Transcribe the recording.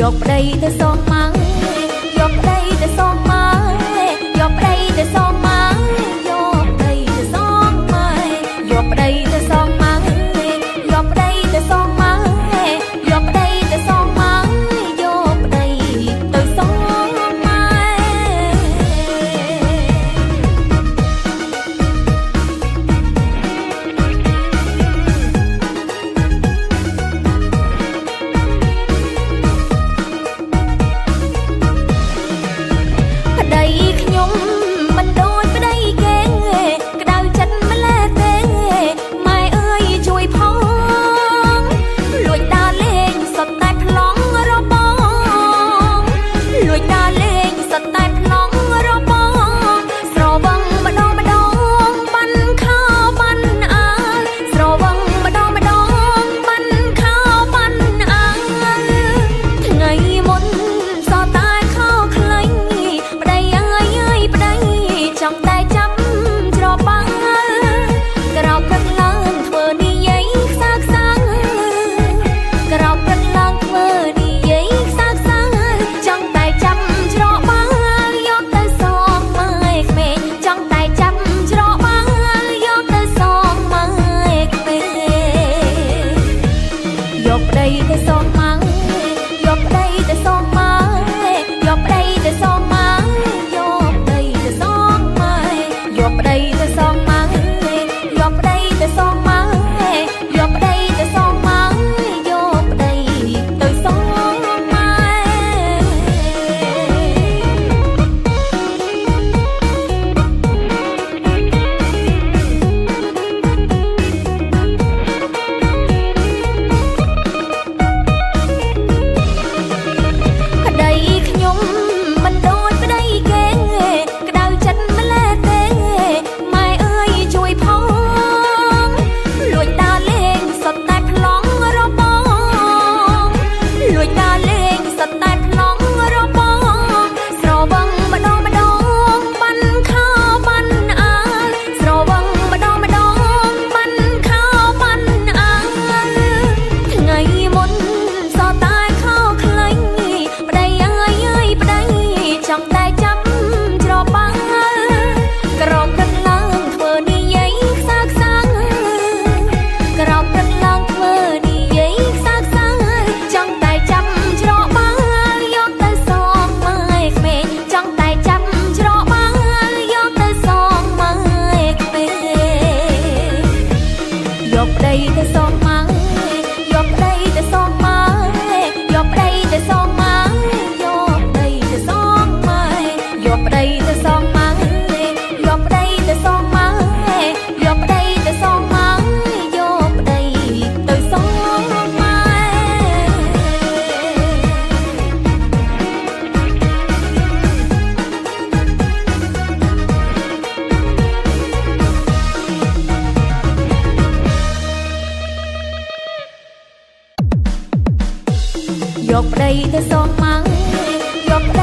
យកប្តីទៅសងម៉ាំងយកប្តីទៅសងម៉ាំងយកប្តីទៅសងម៉ាំងយកប្តីទៅសងម៉ែយកប្តីទៅសងម៉ាំងយកប្តីទៅសងម៉ាំងយកប្តីទៅសងម៉ាំងយកប្តីទៅសងម៉ែប្តីខ្ញុំមិនដូចប្តីគេក្តៅចិត្តម្ល៉េះទេម៉ែអើយជួយផងលួចដើរលេងសុទ្ធតែប្លង់របងលួចដើរលេងសុទ្ធតែប្លង់របងស្រវឹងម្ដងម្ដងបានខោបានអាលស្រវឹងម្ដងម្ដងបានខោបានអាលថ្ងៃមុនសតែខោខ្លាញ់ប្តីអើយប្តីចង់តែចាប់ច្របាំងក្រោកព្រឹកឡើងធ្វើនិយាយខ្សើខ្សាំងក្រោកព្រឹកឡើងធ្វើនិយាយខ្សើខ្សាំងចង់តែចាប់ច្របាំងយកទៅសងម៉ែក្មេងចង់តែចាប់ច្របាំងយកទៅសងម៉ែក្មេងយកប្តីទៅសងម៉ាំងយកប្តីទៅសងម៉ែយកប្តីទៅសងម៉ាំងយកប្តីទៅសងម៉ែយកប្តីទៅសងម៉ាំងយកប្តីទៅសងម៉ាំងយកប្តីទៅសងម៉ាំងយកប្តីទៅសងម៉ែប្តីខ្ញុំមិនដូចប្តីគេក្តៅចិត្តម្ល៉េះទេម៉ែអើយជួយផងលួចដើរលេងសុទ្ធតែប្លង់របងលួចដើរលេងសុទ្ធតែប្លង់របងស្រវឹងម្ដងម្ដងបានខោបានអាលស្រវឹងម្ដងម្ដងបានខោបានអាលថ្ងៃមុនសតែខោខ្លាញ់ប្តីអើយប្តីចង់តែចាប់ច្របាំងក្រោកព្រឹកឡើងធ្វើនិយាយខ្សើខ្សាំងក្រោកព្រឹកឡើងធ្វើនិយាយខ្សើខ្សាំងចង់តែចាប់ច្របាំងយកទៅសងម៉ែក្មេងចង់តែចាប់ច្របាំងយកទៅសងម៉ែក្មេងយកប្តីទៅសងម៉ាំងយកប្តីទៅសងម៉ែយកប្តីទៅសងម៉ាំងយកប្តីទៅសងម៉ែយកប្តីទៅសងម៉ាំងយកប្តីទៅសងម៉ាំងយកប្តីទៅសងម៉ាំងយកប្តីទៅសងម៉ែយកប្តីទៅសងម៉ាំងយកប្តី